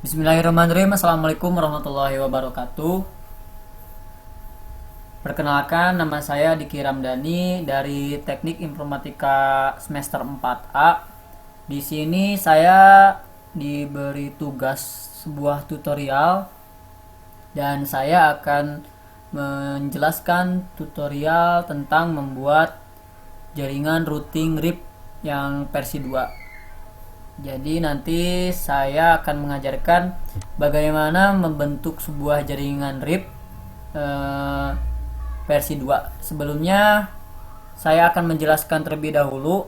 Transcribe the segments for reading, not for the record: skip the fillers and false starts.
Bismillahirrahmanirrahim. Assalamualaikum warahmatullahi wabarakatuh. Perkenalkan, nama saya Diki Ramdhani dari Teknik Informatika semester 4A. Di sini saya diberi tugas sebuah tutorial dan saya akan menjelaskan tutorial tentang membuat jaringan routing RIP yang versi 2. Jadi nanti saya akan mengajarkan bagaimana membentuk sebuah jaringan RIP versi 2. Sebelumnya saya akan menjelaskan terlebih dahulu.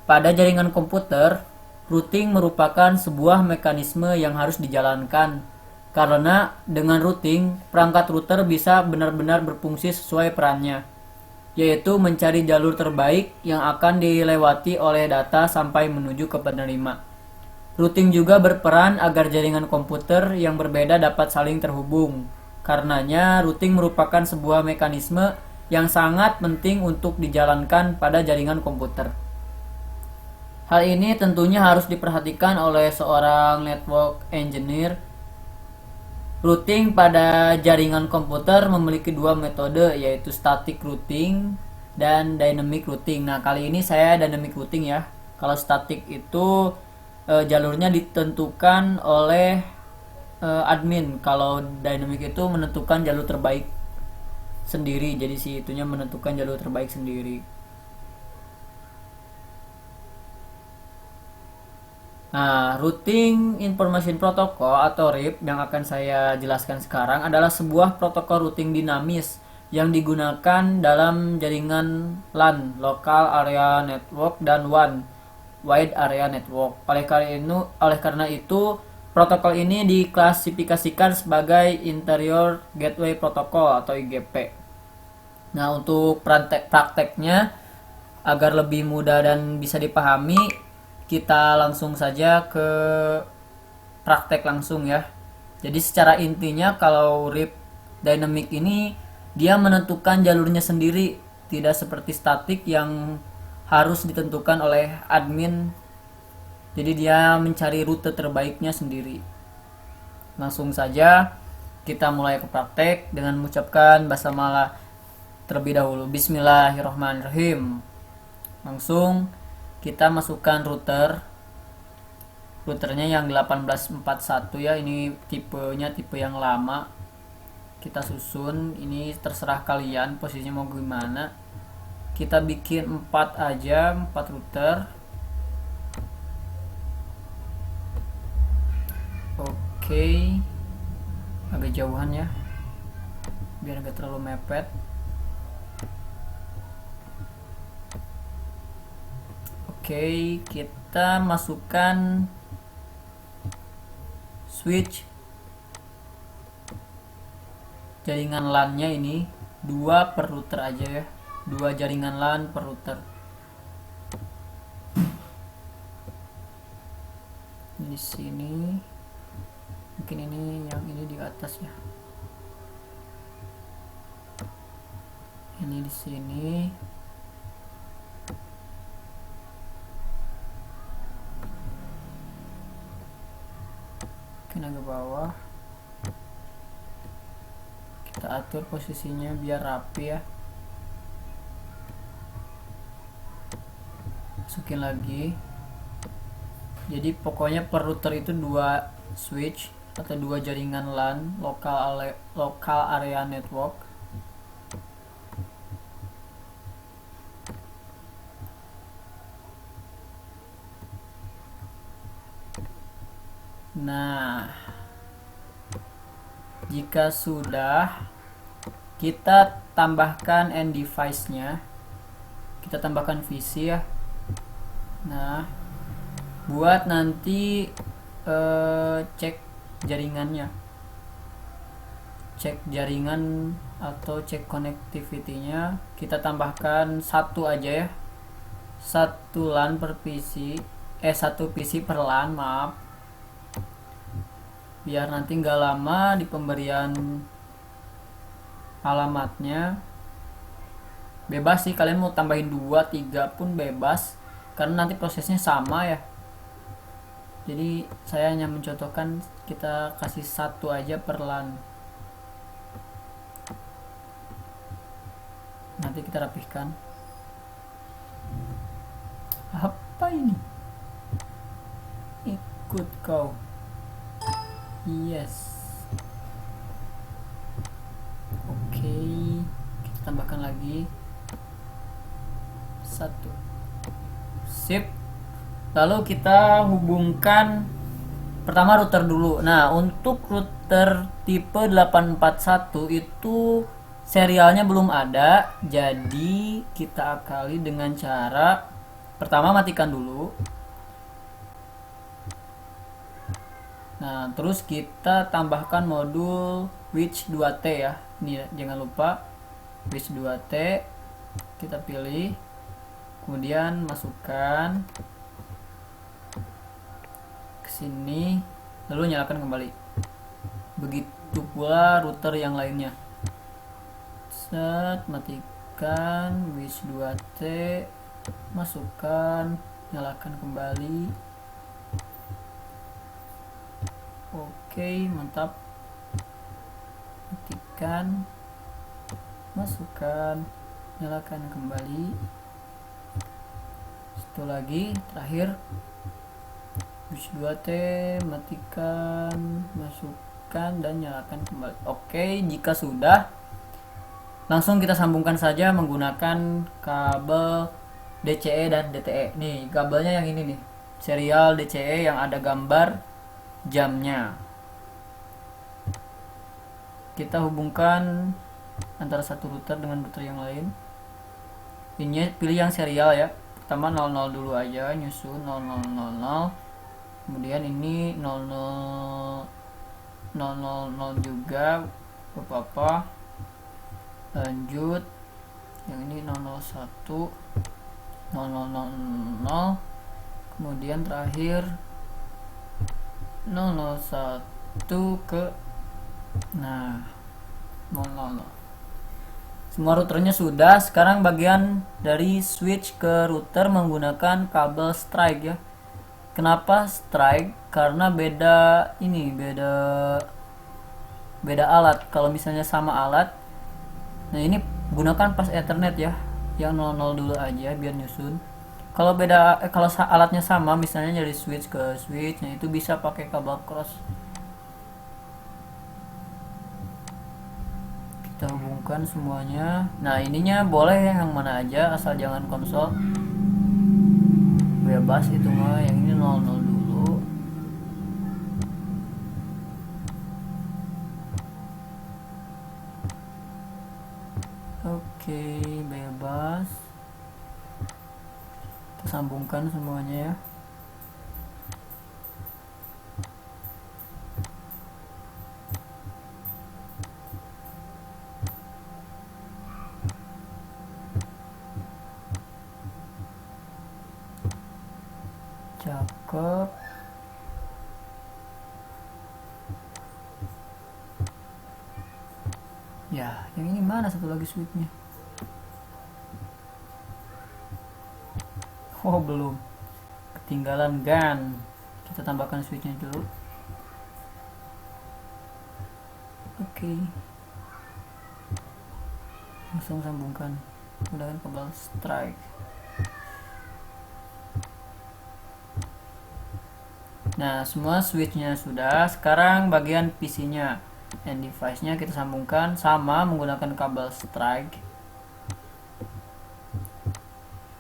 Pada jaringan komputer, routing merupakan sebuah mekanisme yang harus dijalankan. Karena dengan routing, perangkat router bisa benar-benar berfungsi sesuai perannya, yaitu mencari jalur terbaik yang akan dilewati oleh data sampai menuju ke penerima. Routing juga berperan agar jaringan komputer yang berbeda dapat saling terhubung. Karenanya, routing merupakan sebuah mekanisme yang sangat penting untuk dijalankan pada jaringan komputer. Hal ini tentunya harus diperhatikan oleh seorang network engineer. Routing pada jaringan komputer memiliki dua metode, yaitu static routing dan dynamic routing. Nah, kali ini saya dynamic routing ya. Kalau static itu jalurnya ditentukan oleh admin. Kalau dynamic itu menentukan jalur terbaik sendiri. Jadi si itunya menentukan jalur terbaik sendiri. Nah, Routing Information Protocol atau RIP yang akan saya jelaskan sekarang adalah sebuah protokol routing dinamis yang digunakan dalam jaringan LAN (Local Area Network) dan WAN (Wide Area Network). Oleh karena itu, protokol ini diklasifikasikan sebagai Interior Gateway Protocol atau IGP. Nah, untuk prakteknya agar lebih mudah dan bisa dipahami, kita langsung saja ke praktek langsung ya. Jadi secara intinya kalau RIP dynamic ini dia menentukan jalurnya sendiri, tidak seperti statik yang harus ditentukan oleh admin. Jadi dia mencari rute terbaiknya sendiri. Langsung saja kita mulai ke praktek dengan mengucapkan basmalah terlebih dahulu. Bismillahirrahmanirrahim. Langsung kita masukkan routernya yang 1841 ya, ini tipenya tipe yang lama. Kita susun, ini terserah kalian posisinya mau gimana. Kita bikin 4 aja, 4 router. Oke, agak jauhan ya biar gak terlalu mepet. Oke, kita masukkan switch jaringan LAN-nya ini 2 per router aja ya. 2 jaringan LAN per router. Di sini mungkin ini yang ini di atas ya. Ini di sini. Agak bawah, kita atur posisinya biar rapi ya. Masukin lagi. Jadi pokoknya per router itu 2 switch atau 2 jaringan LAN local area network. Nah, jika sudah, kita tambahkan end device-nya. Kita tambahkan VC ya. Nah, buat nanti cek jaringannya. Cek jaringan atau cek connectivity-nya, kita tambahkan 1 aja ya. 1 LAN per PC. 1 PC per LAN, maaf. Biar nanti nggak lama di pemberian alamatnya. Bebas sih, kalian mau tambahin 2, 3 pun bebas, karena nanti prosesnya sama ya. Jadi saya hanya mencontohkan, kita kasih satu aja per LAN. Nanti kita rapihkan. Apa ini? Ikut kau. Yes. Oke, kita tambahkan lagi satu. Sip. Lalu kita hubungkan pertama router dulu. Nah, untuk router tipe 841 itu serialnya belum ada, jadi kita akali dengan cara pertama matikan dulu. Nah, terus kita tambahkan modul Switch 2T ya. Ini jangan lupa Switch 2T. Kita pilih, kemudian masukkan ke sini, lalu nyalakan kembali. Begitu pula router yang lainnya. Set, matikan Switch 2T, masukkan, nyalakan kembali. Oke, mantap. Matikan, masukkan, nyalakan kembali. Satu lagi, terakhir Switch 2T, matikan, masukkan, dan nyalakan kembali. Oke, jika sudah, langsung kita sambungkan saja menggunakan kabel DCE dan DTE. Nih, kabelnya yang ini nih, serial DCE yang ada gambar jamnya. Kita hubungkan antara satu router dengan router yang lain. Ini pilih yang serial ya. Pertama 00 dulu aja, nyusun 0000. Kemudian ini 00 000 juga, apa-apa. Lanjut yang ini 001 0000. Kemudian terakhir 001 ke 000. Semua routernya sudah. Sekarang bagian dari switch ke router menggunakan kabel strike ya. Kenapa strike? Karena beda alat. Kalau misalnya sama alat, nah ini gunakan pas Ethernet ya, yang 00 dulu aja biar nyusun. Kalau kalau alatnya sama, misalnya dari switch ke switch, nah itu bisa pakai kabel cross. Kita hubungkan semuanya. Nah, ininya boleh yang mana aja, asal jangan konsol. Bebas itu mah, yang ini 00 dulu. Oke, bebas. Kita sambungkan semuanya ya. Cakep. Ya, yang ini mana satu lagi switchnya? Oh, belum. Ketinggalan GAN. Kita tambahkan switchnya dulu. Oke. Langsung sambungkan menggunakan kabel strike. Nah, semua switchnya sudah. Sekarang bagian PC-nya and device-nya kita sambungkan sama menggunakan kabel strike.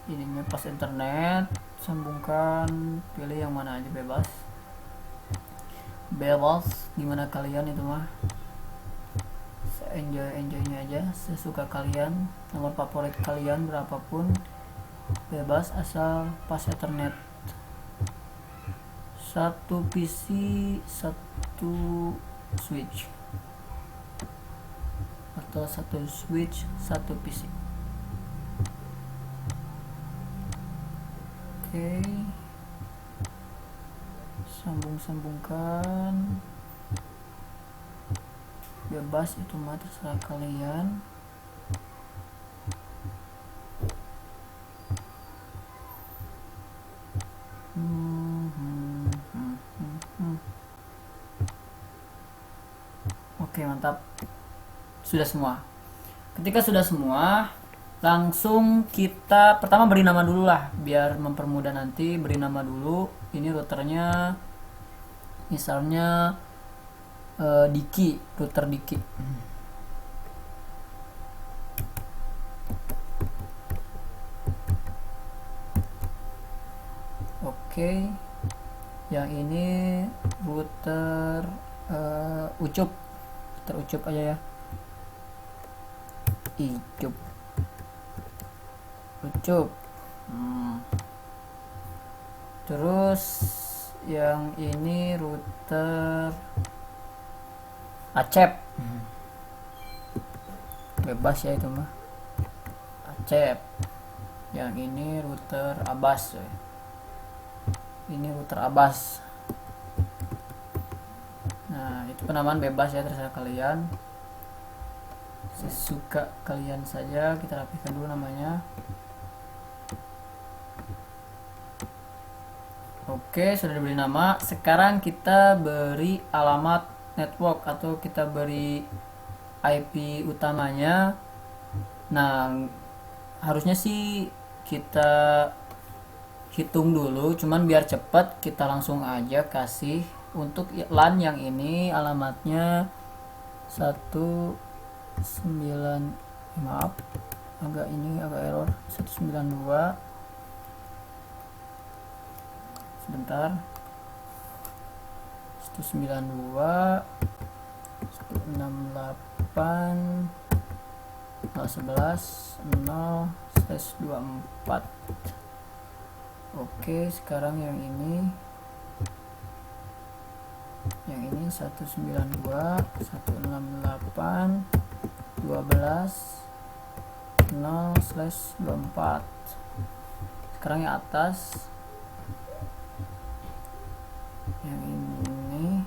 Ininya pas internet, sambungkan, pilih yang mana aja, bebas. Gimana kalian itu mah, enjoynya aja, sesuka kalian. Nomor favorit kalian berapapun bebas, asal pas ethernet. Satu PC, satu switch, atau satu switch, satu PC. Oke, sambungkan, bebas itu mah, terserah kalian. Oke, mantap. Sudah semua. Ketika sudah semua, langsung kita pertama beri nama dulu lah, biar mempermudah nanti. Beri nama dulu. Ini routernya, misalnya Diki, router Diki. Oke, yang ini router Ucup, router Ucup aja ya. Icup, Ucup. Terus yang ini router Acep. Bebas ya itu mah. Acep. Yang ini router Abbas ya. Ini router Abbas. Nah, itu penamaan bebas ya, terserah kalian. Sesuka kalian saja. Kita rapikan dulu namanya. Oke, sudah diberi nama. Sekarang kita beri alamat network atau kita beri IP utamanya. Nah, harusnya sih kita hitung dulu, cuman biar cepat kita langsung aja kasih. Untuk LAN yang ini alamatnya 19, maaf agak error, 192, sebentar, 192 168 011 0/24. Oke, sekarang yang ini 192 168 12 0/24. Sekarang yang atas, yang ini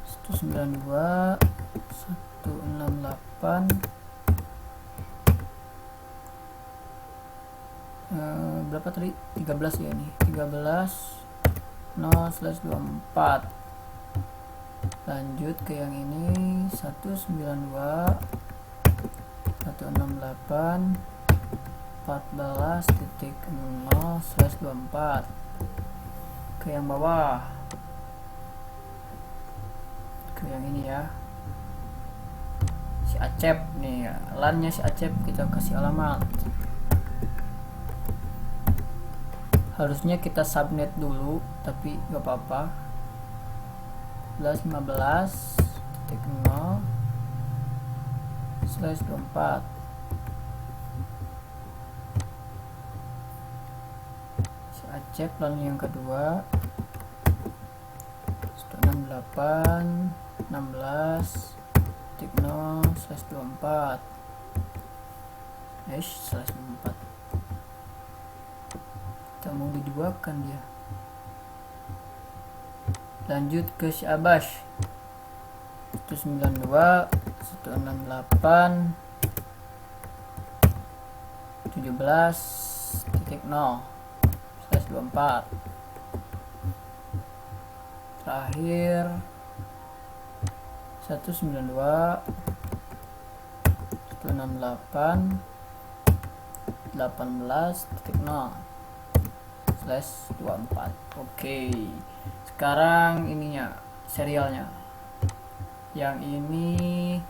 192 168 berapa tadi, 13 ya, ini 13 0/24. Lanjut ke yang ini 192 168 14.0/24. ke yang bawah, ke yang ini ya, si Acep nih ya, LAN-nya si Acep, kita kasih alamat. Harusnya kita subnet dulu, tapi gak apa-apa. 11.15.0/24. Si Acep. Lalu yang kedua 168 16.0/24. 1/24. Kita mau diduakan dia. Lanjut ke si Abbas 192 168 17.0/24. Terakhir 192 168 18.0/24. Oke. Sekarang ininya, serialnya. Yang ini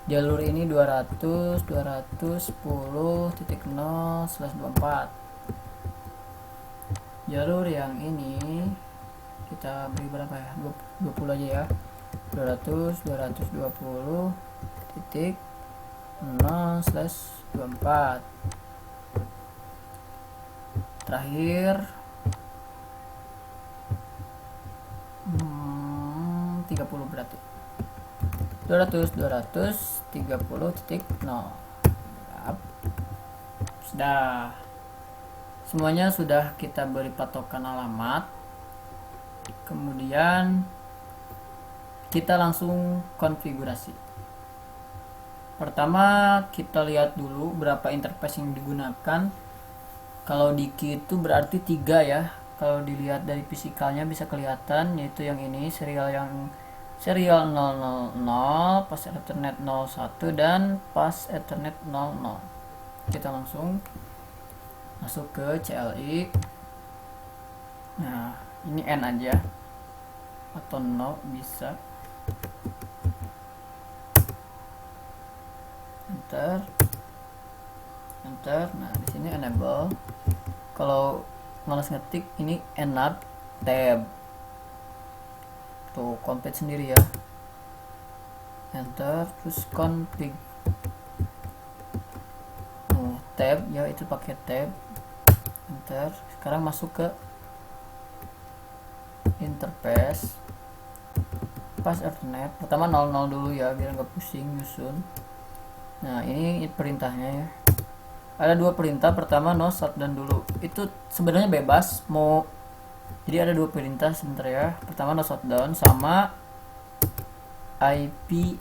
jalur ini 200.10.0/24. Jalur yang ini kita beri berapa ya? 20 aja ya. 200.220.0/24. Terakhir 30 berarti 200.230.0. Sudah, semuanya sudah kita beri patokan alamat. Kemudian kita langsung konfigurasi. Pertama kita lihat dulu berapa interface yang digunakan. Kalau Diki itu berarti 3 ya. Kalau dilihat dari fisikalnya bisa kelihatan, yaitu yang ini serial yang serial 000, pas Ethernet 01, dan pas Ethernet 00. Kita langsung masuk ke CLI. Nah, ini N aja atau 0 bisa. Enter. Nah, di sini enable. Kalau malas ngetik, ini enable tab. Tuh, complete sendiri ya. Enter, terus config. Tab ya, itu pakai tab. Enter. Sekarang masuk ke interface. Pas Ethernet. Pertama 00 dulu ya, biar nggak pusing nyusun. Nah, ini perintahnya ya. Ada dua perintah. Pertama no shutdown dulu. Itu sebenarnya bebas mau. Jadi ada dua perintah sebentar ya. Pertama no shutdown sama IP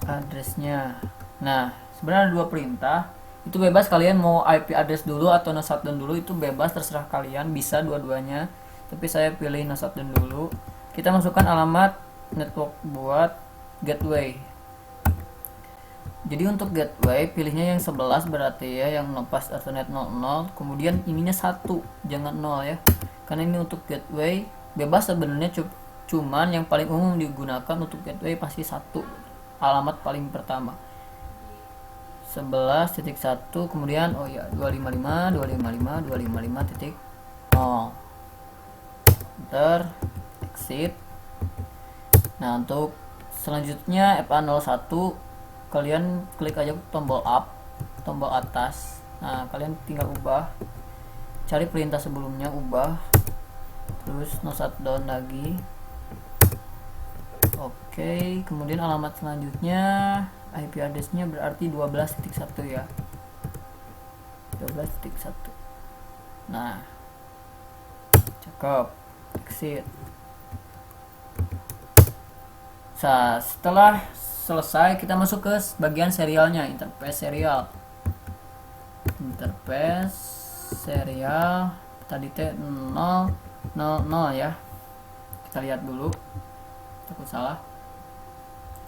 addressnya. Nah, sebenarnya ada dua perintah. Itu bebas, kalian mau IP address dulu atau no shutdown dulu, itu bebas, terserah kalian, bisa dua-duanya. Tapi saya pilih no shutdown dulu. Kita masukkan alamat network buat gateway. Jadi untuk gateway pilihnya yang 11 berarti ya, yang pas Ethernet 00, kemudian ininya 1, jangan 0 ya. Karena ini untuk gateway bebas sebenarnya, cuman yang paling umum digunakan untuk gateway pasti 1, alamat paling pertama. 11.1, kemudian oh ya 255.255.255.0. Enter, exit. Nah, untuk selanjutnya FA01, kalian klik aja tombol up, tombol atas. Nah, kalian tinggal ubah, cari perintah sebelumnya, ubah, terus no shutdown lagi. Oke, kemudian alamat selanjutnya IP addressnya berarti 12.1 ya, 12.1. Nah, cakep, exit. Nah, setelah selesai, kita masuk ke bagian serialnya, interface serial. Interface serial tadi T000 ya. Kita lihat dulu, takut salah.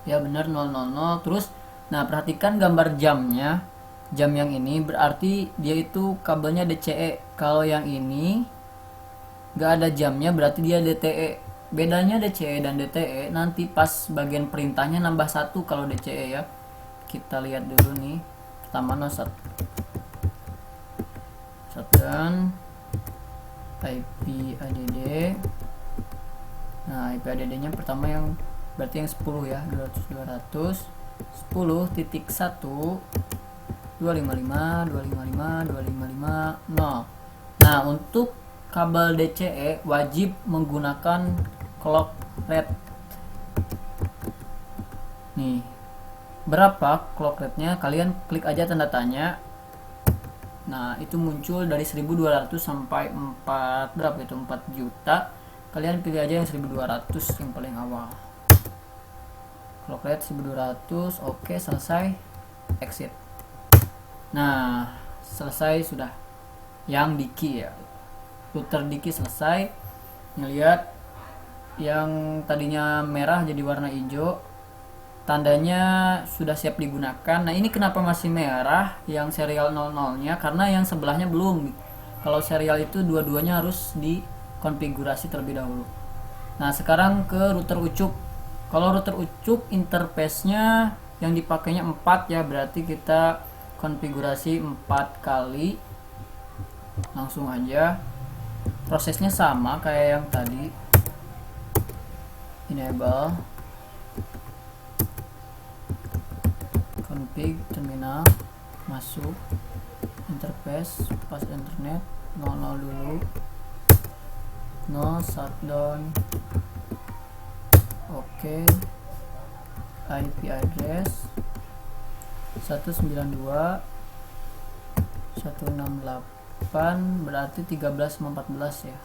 Ya benar 000. Terus nah, perhatikan gambar jamnya. Jam yang ini berarti dia itu kabelnya DCE. Kalau yang ini nggak ada jamnya, berarti dia DTE. Bedanya DCE dan DTE nanti pas bagian perintahnya nambah 1 kalau DCE ya. Kita lihat dulu nih. Pertama no shutdown IP add. Nah, IP add nya pertama yang berarti yang 10 ya, 200 10.1 255.255.255.0. Nah, untuk kabel DCE wajib menggunakan clock rate. Nih, berapa clock rate-nya? Kalian klik aja tanda tanya. Nah, itu muncul dari 1200 sampai 4 berapa itu? 4 juta. Kalian pilih aja yang 1200 yang paling awal. Clock rate 1200. Oke, selesai. Exit. Nah, selesai sudah. Yang diki ya. Router diki selesai. Ngelihat yang tadinya merah jadi warna hijau, tandanya sudah siap digunakan. Nah, ini kenapa masih merah yang serial 00-nya? Karena yang sebelahnya belum. Kalau serial itu dua-duanya harus dikonfigurasi terlebih dahulu. Nah, sekarang ke router ucup. Kalau router ucup interface-nya yang dipakainya 4 ya, berarti kita konfigurasi 4 kali. Langsung aja. Prosesnya sama kayak yang tadi. Enable, config, terminal, masuk, interface, pas internet, 00 dulu, no shutdown. Oke, IP address 192.168 berarti 13.14 ya,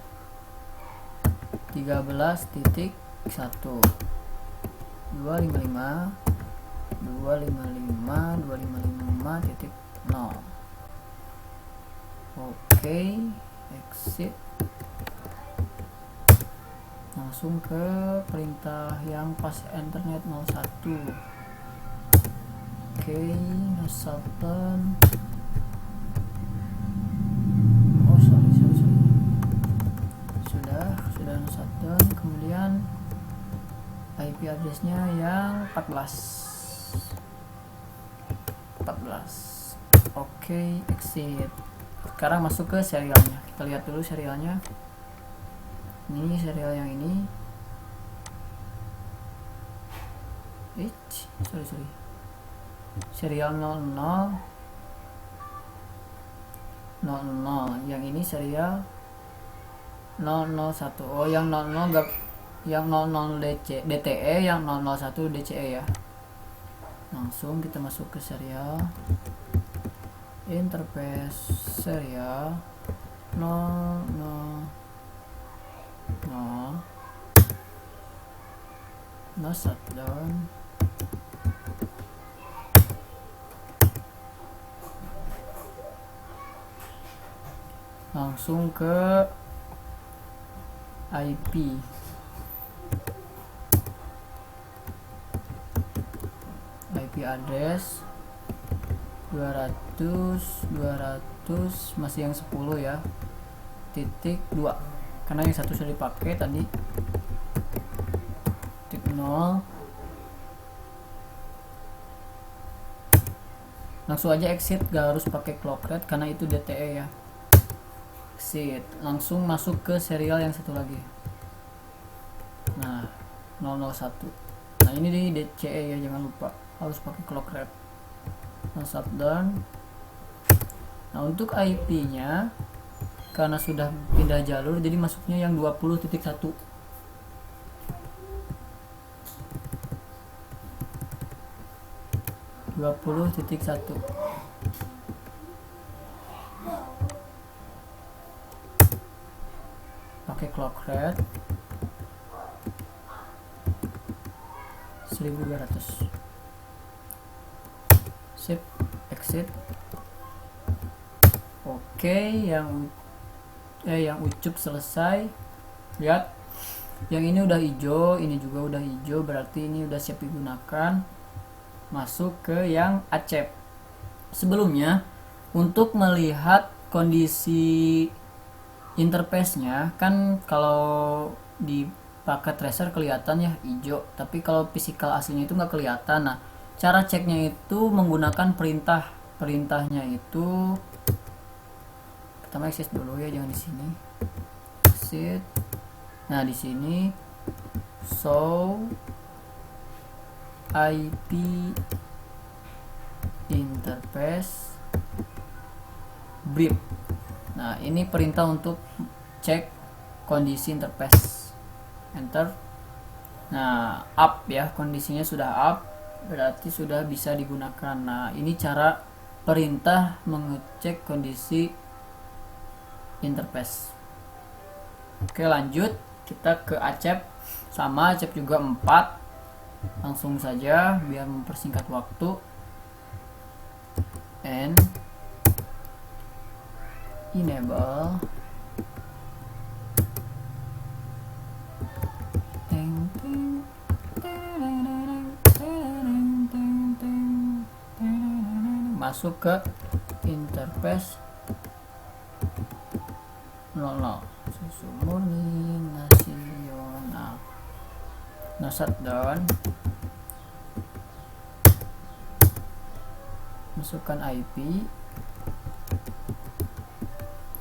13.1 255.255.0. Oke, exit. Nah, langsung ke perintah yang pas internet 01. Oke, no shutdown. Oh sorry, sudah no shutdown. Kemudian IP addressnya yang 14. Oke, exit. Sekarang masuk ke serialnya. Kita lihat dulu serialnya. Ini serial yang ini. Sorry. Serial 00. Yang ini serial 001. Oh, yang 00 enggak, yang 00 DTE, yang 001 DCE ya. Langsung kita masuk ke serial interface serial 000 no shutdown. Langsung ke IP. IP address 200 masih yang 10 ya, titik 2 karena yang satu sudah dipakai tadi, titik 0. Langsung aja exit, gak harus pakai clock rate karena itu DTE ya. Exit, langsung masuk ke serial yang satu lagi. Nah, 001. Nah, ini di DCE ya, jangan lupa harus pakai clock rate. No shutdown. Nah, untuk IP-nya karena sudah pindah jalur jadi masuknya yang 20.1. Pakai clock rate 1200. Sip, exit. Oke, yang ucup selesai. Lihat, yang ini udah hijau, ini juga udah hijau, berarti ini udah siap digunakan. Masuk ke yang acep. Sebelumnya, untuk melihat kondisi interface-nya, kan kalau di paket tracer kelihatan ya hijau, tapi kalau physical aslinya itu nggak kelihatan. Nah, cara ceknya itu menggunakan perintahnya itu pertama access dulu ya, jangan di sini. Exit. Nah, di sini show IP interface brief. Nah, ini perintah untuk cek kondisi interface. Enter. Nah, up ya, kondisinya sudah up, berarti sudah bisa digunakan. Nah, ini cara perintah mengecek kondisi interface. Oke, lanjut kita ke acep. Sama, acep juga 4. Langsung saja biar mempersingkat waktu. And enable masuk ke interface 00 susu murni nasional. Nah, shutdown, masukkan IP.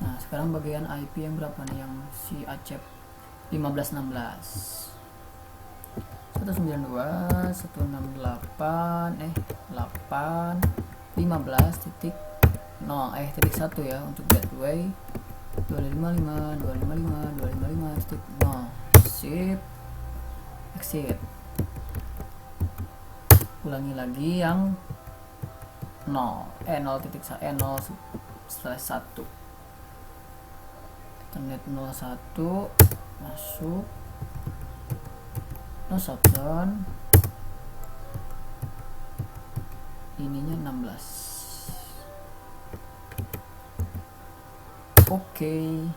Nah, sekarang bagian IP yang berapa nih, yang si acep 1516 192 168 8 15.0 titik 1 ya untuk gateway 255 255 255.0. Sip, exit. Ulangi lagi yang 0.1 internet 01 masuk, no shutdown, ininya 16. Oke,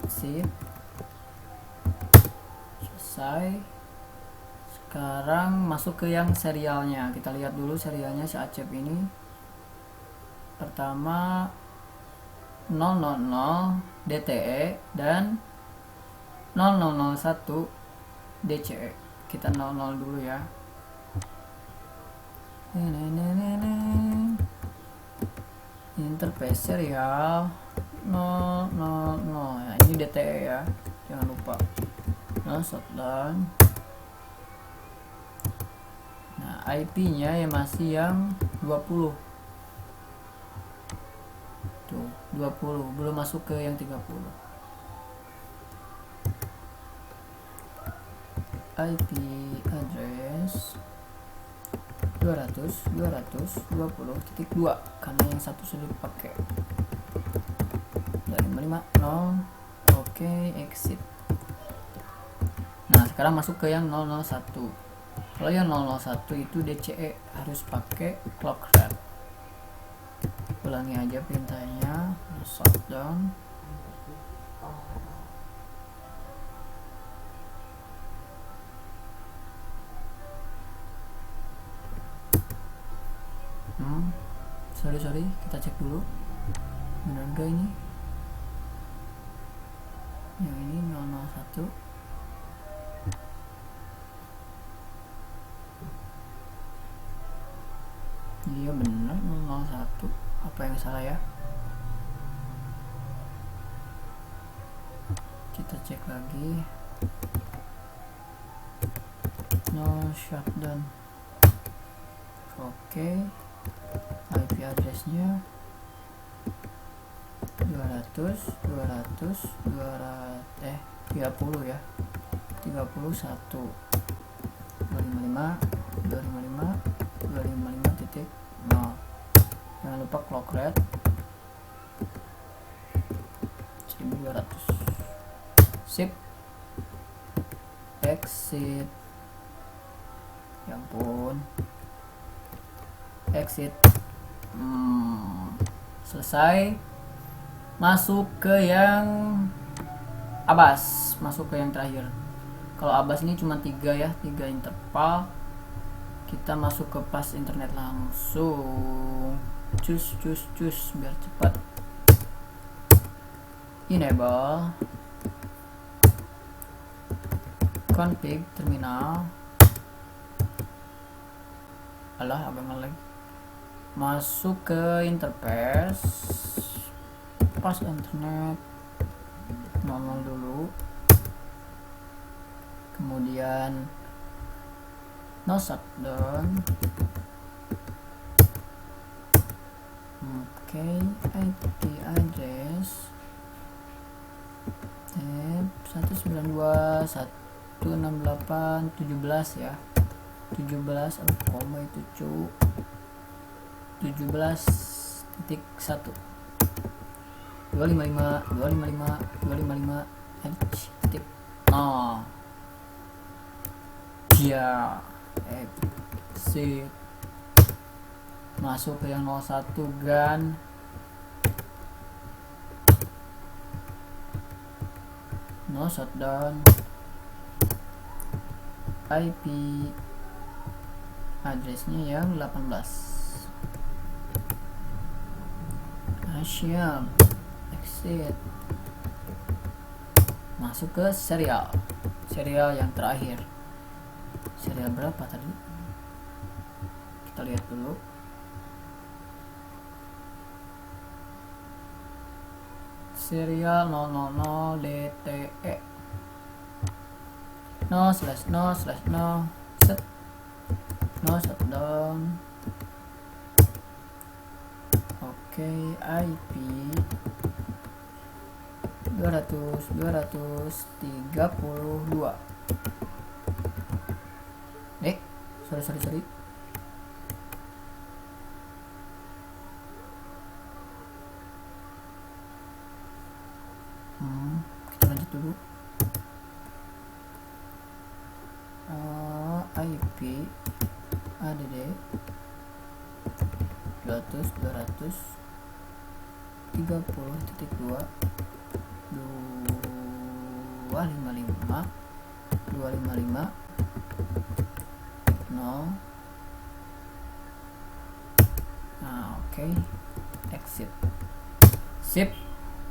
exit. selesai. Sekarang masuk ke yang serialnya. Kita lihat dulu serialnya si Acep ini. Pertama 000 DTE dan 0001 DCE. Kita 00 dulu ya. Interface serial 000 ya, ini DTE ya, jangan lupa. Nah, shutdown. Nah, IP nya ya masih yang 20 tuh, 20 belum masuk ke yang 30. IP address 200.20.2 karena yang satu sudah dipakai. 255 oke, exit. Nah, sekarang masuk ke yang 001. Kalau yang 001 itu DCE harus pakai clock red. Ulangi aja perintahnya. Shutdown. Sorry, kita cek dulu benar gak ini. Yang ini 001. Iya benar 001. Apa yang salah ya? Kita cek lagi. No shutdown. Oke. IP addressnya 200 30 ya, 31 255 titik 0. Jangan lupa clock red 1200. Sip, exit. Ya ampun, exit. Selesai. Masuk ke yang Abbas, masuk ke yang terakhir. Kalau Abbas ini cuma 3 ya, 3 interval. Kita masuk ke pas internet langsung. Cus biar cepat. Enable config terminal. Alah, agak ngelag. Masuk ke interface pas internet 00 dulu, kemudian no shutdown. Oke, IP address 192.168.17 ya, 17 koma itu cu 17.1 255 titik. Oh ya, exit. Masuk ke yang 01 GAN. No shutdown. IP addressnya yang 18. Siap, exit. Masuk ke serial yang terakhir. Serial berapa tadi? Kita lihat dulu. Serial 000 DTE 0/0/0 set. No shutdown. Oke, IP 200.232. Sorry. Kita lanjut dulu. IP ADD 200.230.2 255 255 0. Nah, oke. Exit. Sip.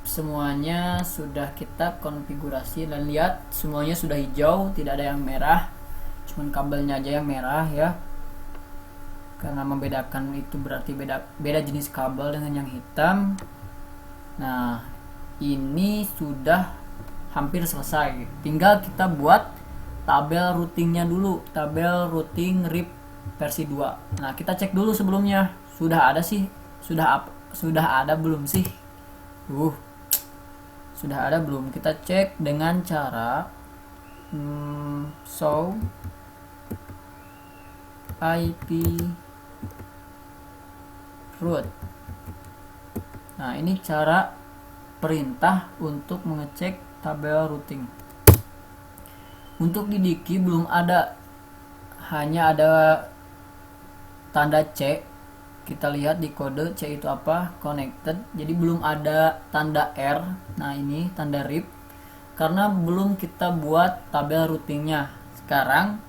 Semuanya sudah kita konfigurasi dan lihat semuanya sudah hijau, tidak ada yang merah. Cuman kabelnya aja yang merah ya. Karena membedakan itu berarti beda jenis kabel dengan yang hitam. Nah, ini sudah hampir selesai. Tinggal kita buat tabel routingnya dulu, tabel routing RIP versi 2. Nah, kita cek dulu sebelumnya. Sudah ada sih? Sudah ada belum sih? Sudah ada belum? Kita cek dengan cara show IP root. Nah, ini cara perintah untuk mengecek tabel routing. Untuk di Diki belum ada, hanya ada tanda C. Kita lihat di kode C itu apa, connected. Jadi belum ada tanda R. Nah, ini tanda RIP karena belum kita buat tabel routingnya. Sekarang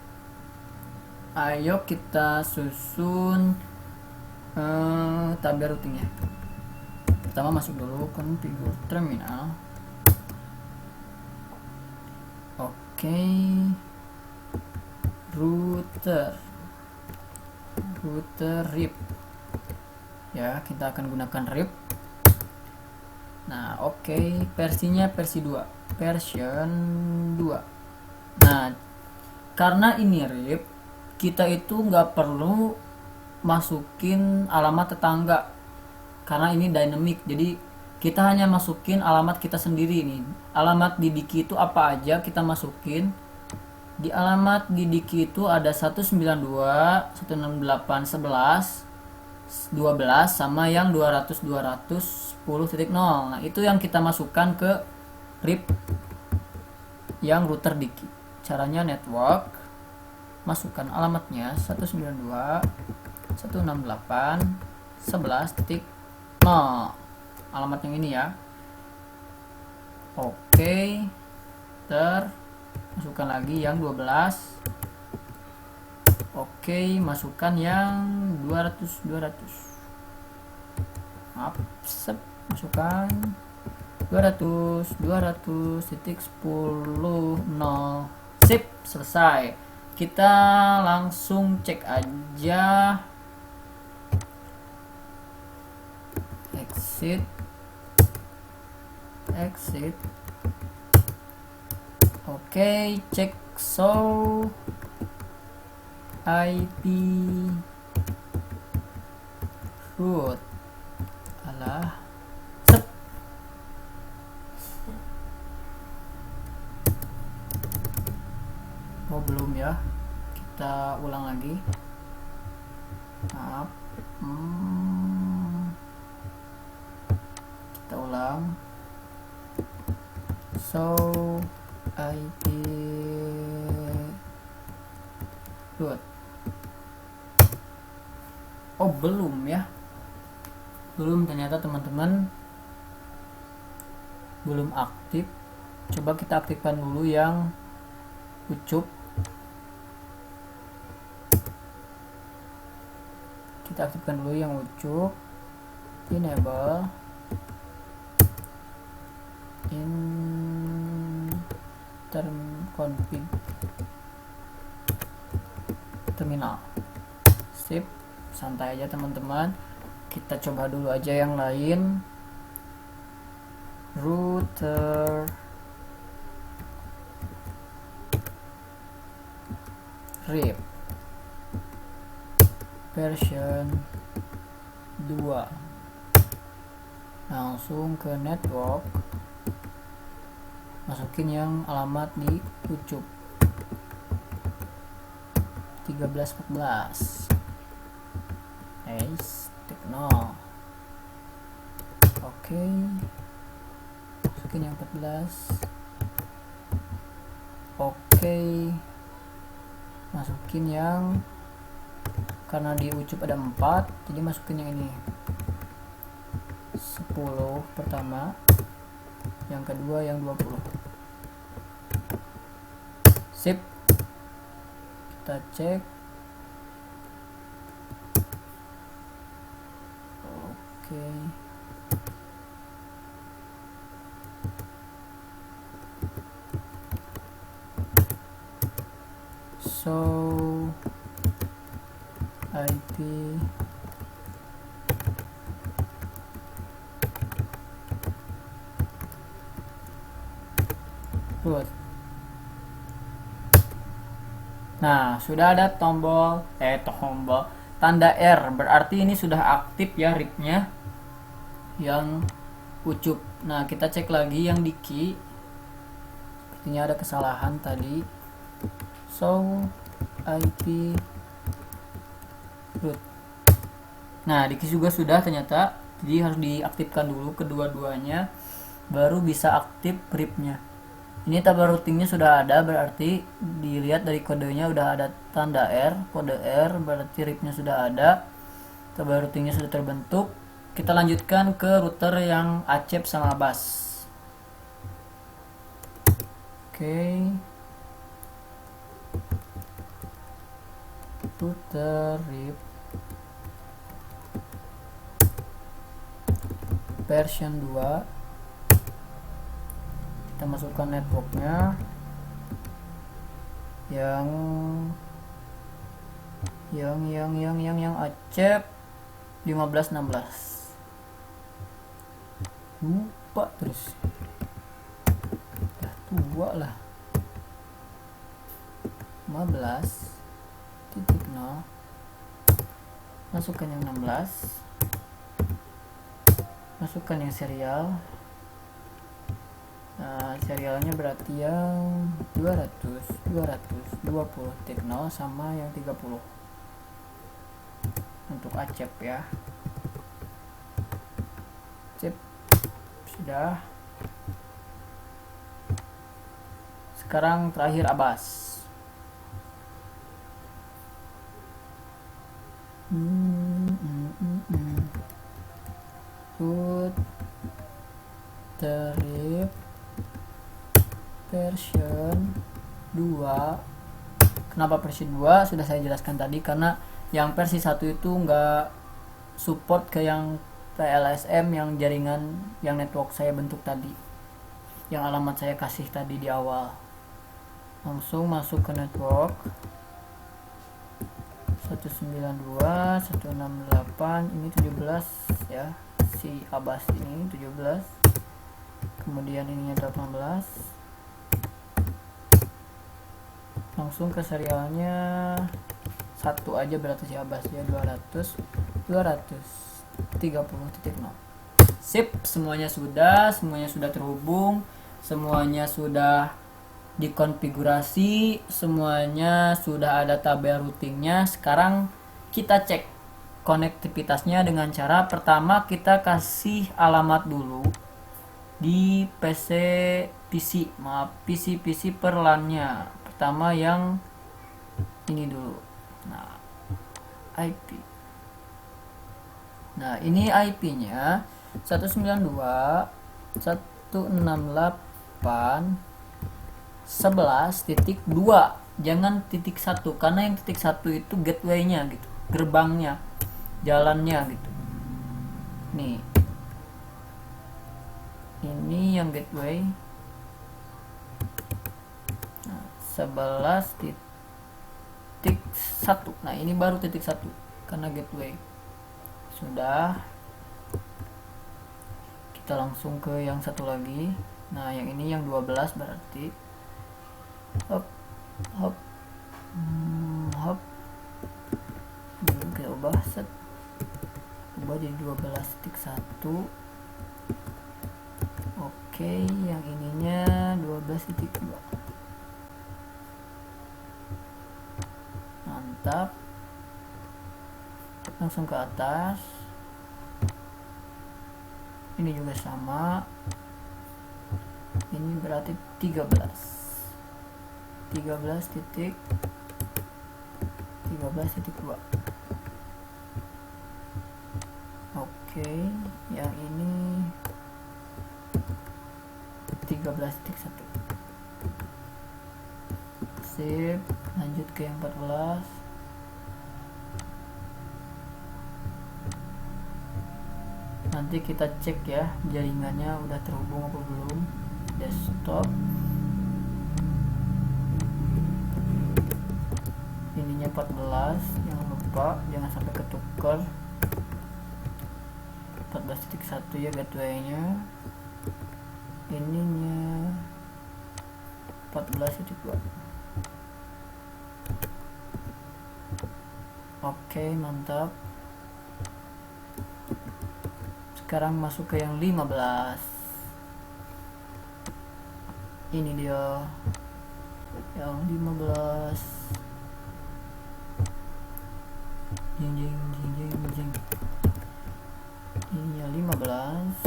ayo kita susun tabel routingnya. Pertama masuk dulu configure terminal. Oke. Router RIP ya, kita akan gunakan RIP. Nah, oke. Versinya versi 2, version 2. Nah, karena ini RIP, kita itu nggak perlu masukin alamat tetangga karena ini dynamic. Jadi kita hanya masukin alamat kita sendiri nih. Alamat di Diki itu apa aja kita masukin. Di alamat di Diki itu ada 192, 168, 11, 12 sama yang 200.200.10.0. Nah, itu yang kita masukkan ke RIP yang router Diki. Caranya network, masukkan alamatnya 192, 168, 11.0. Alamat yang ini ya. Oke. Masukkan lagi yang 12. Oke, masukkan yang 200. Maaf, masukkan 200.10.0. Sip, selesai. Kita langsung cek aja. Exit. Oke, cek show IP root. Alah. Set. Oh, belum ya. Kita ulang lagi. Maaf. Kita ulang. So IP root. Oh, belum ya. Belum ternyata teman-teman. Belum aktif. Coba kita aktifkan dulu yang ucup. Kita aktifkan dulu yang ucup. Enable config terminal. Sip, santai aja teman-teman. Kita coba dulu aja yang lain. Router RIP version 2. Langsung ke network, masukin yang alamat di ucup 1314 Techno. Oke, masukin yang 14. Oke, masukin yang, karena di ucup ada 4, jadi masukin yang ini 10 pertama, yang kedua yang 20. Sip, kita cek. Oke. So IP root. Nah, sudah ada tombol tanda R, berarti ini sudah aktif ya RIP-nya yang ucup. Nah, kita cek lagi yang di key. Sepertinya ada kesalahan tadi. So IP root. Nah, di key juga sudah ternyata. Jadi harus diaktifkan dulu kedua-duanya baru bisa aktif RIP-nya. Ini tabel routingnya sudah ada, berarti dilihat dari kodenya udah ada tanda R, kode R, berarti RIP-nya sudah ada, tabel routingnya sudah terbentuk. Kita lanjutkan ke router yang acep sama bus. Oke. Router RIP version 2. Kita masukkan networknya yang acep 1516. Lupa terus, tua lah. 15.0 masukkan yang 16, masukkan yang serial. Nah, serialnya berarti yang 200.20.0 sama yang 30 untuk acep ya. Acep sudah. Sekarang terakhir abas. Root terip version 2. Kenapa versi 2? Sudah saya jelaskan tadi, karena yang versi 1 itu nggak support ke yang PLSM, yang jaringan yang network saya bentuk tadi, yang alamat saya kasih tadi di awal. Langsung masuk ke network 192.168, ini 17 ya, si abas ini 17, kemudian ininya 18. Langsung ke serialnya 1 aja, berarti si abas ya 230.0. Sip, semuanya sudah terhubung, semuanya sudah dikonfigurasi, semuanya sudah ada tabel routingnya. Sekarang kita cek konektivitasnya dengan cara pertama kita kasih alamat dulu di PC per LAN-nya. Pertama yang ini dulu. Nah, IP. Nah, ini IP-nya 192.168.11.2. Jangan titik 1, karena yang titik 1 itu gateway-nya gitu, gerbangnya, jalannya gitu. Nih, ini yang gateway. Nah, 11.1. Nah, ini baru titik 1 karena gateway. Sudah, kita langsung ke yang satu lagi. Nah, yang ini yang 12 berarti hop kita ubah jadi 12.1. Oke, yang ininya 12.2. Mantap. Langsung ke atas. Ini juga sama. Ini berarti 13.2. Oke, yang ini 13.1. Sip, lanjut ke yang 14. Nanti kita cek ya jaringannya udah terhubung apa belum. Desktop, ininya 14, jangan lupa jangan sampai ketukar. 14.1 ya gateway-nya, ininya 14.2. Oke, mantap. Sekarang masuk ke yang 15. Ini dia yang 15. Jing jing jing jing jing. Ini yang 15.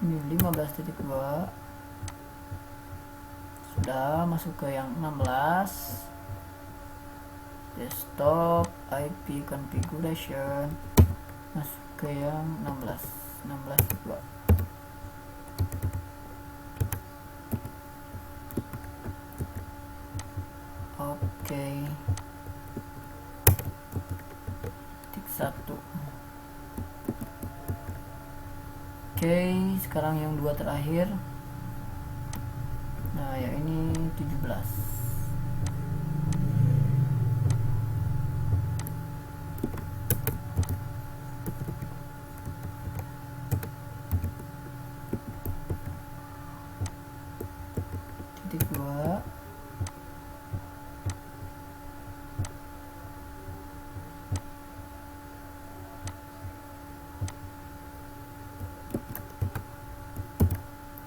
Ini 15.2. Sudah masuk ke yang 16. Desktop IP configuration, masuk ke yang 16.2. Oke, titik 1. Oke, sekarang yang 2 terakhir. Nah, ya ini 17. Titik 2.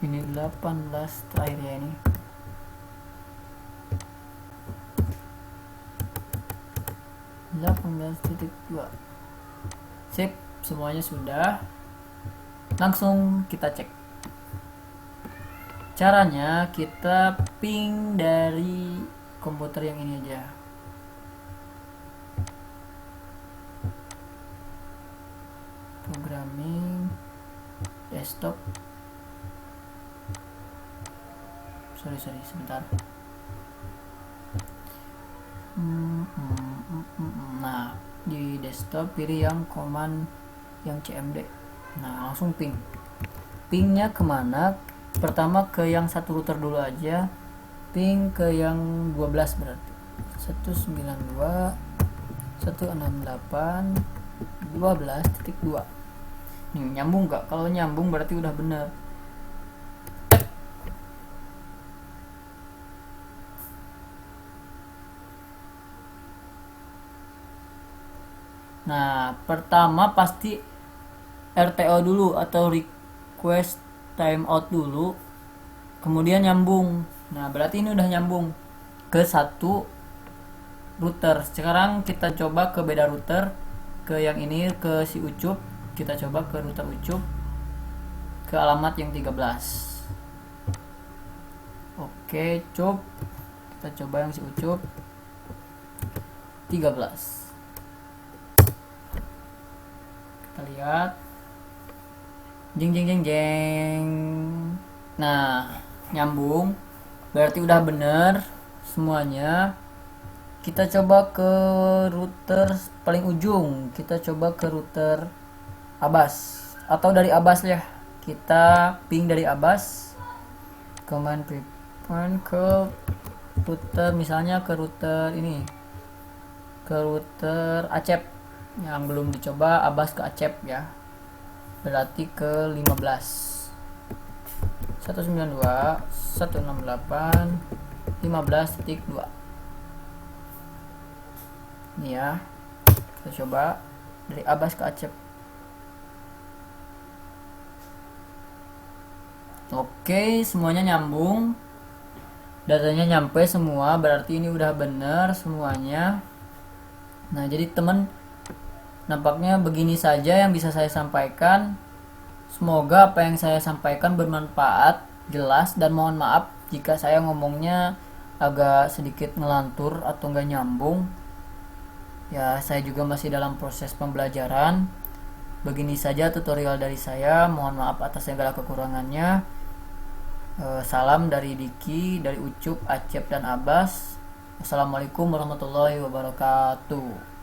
Ini 18 terakhir ya ini. .2. Sip, semuanya sudah. Langsung kita cek. Caranya kita ping dari komputer yang ini aja. Programming, desktop. Sorry, sebentar. Nah, di desktop pilih yang command yang cmd. Nah, langsung ping. Pingnya kemana? Pertama ke yang satu router dulu aja. Ping ke yang 12 berarti 192.168.12.2. Nih, nyambung gak? Kalau nyambung berarti udah bener. Nah, pertama pasti RTO dulu atau request timeout dulu, kemudian nyambung. Nah, berarti ini udah nyambung ke satu router. Sekarang kita coba ke beda router, ke yang ini, ke si Ucup. Kita coba ke router Ucup, ke alamat yang 13. Oke, Cup. Kita coba yang si Ucup 13. Kita lihat, jeng jeng jeng jeng. Nah, nyambung, berarti udah bener semuanya. Kita coba ke router paling ujung. Kita coba ke router Abas, atau dari Abas ya. Kita ping dari Abas, command prepare ke router, misalnya ke router ini, ke router Acep yang belum dicoba. Abas ke Acep ya, berarti ke 15. 192.168.15.2. Ini ya, kita coba dari Abas ke Acep. Oke, semuanya nyambung, datanya nyampe semua, berarti ini udah bener semuanya. Nah, jadi teman, nampaknya begini saja yang bisa saya sampaikan. Semoga apa yang saya sampaikan bermanfaat, jelas, dan mohon maaf jika saya ngomongnya agak sedikit ngelantur atau nggak nyambung. Ya, saya juga masih dalam proses pembelajaran. Begini saja tutorial dari saya, mohon maaf atas segala kekurangannya. Salam dari Diki, dari Ucup, Acep, dan Abbas. Assalamualaikum warahmatullahi wabarakatuh.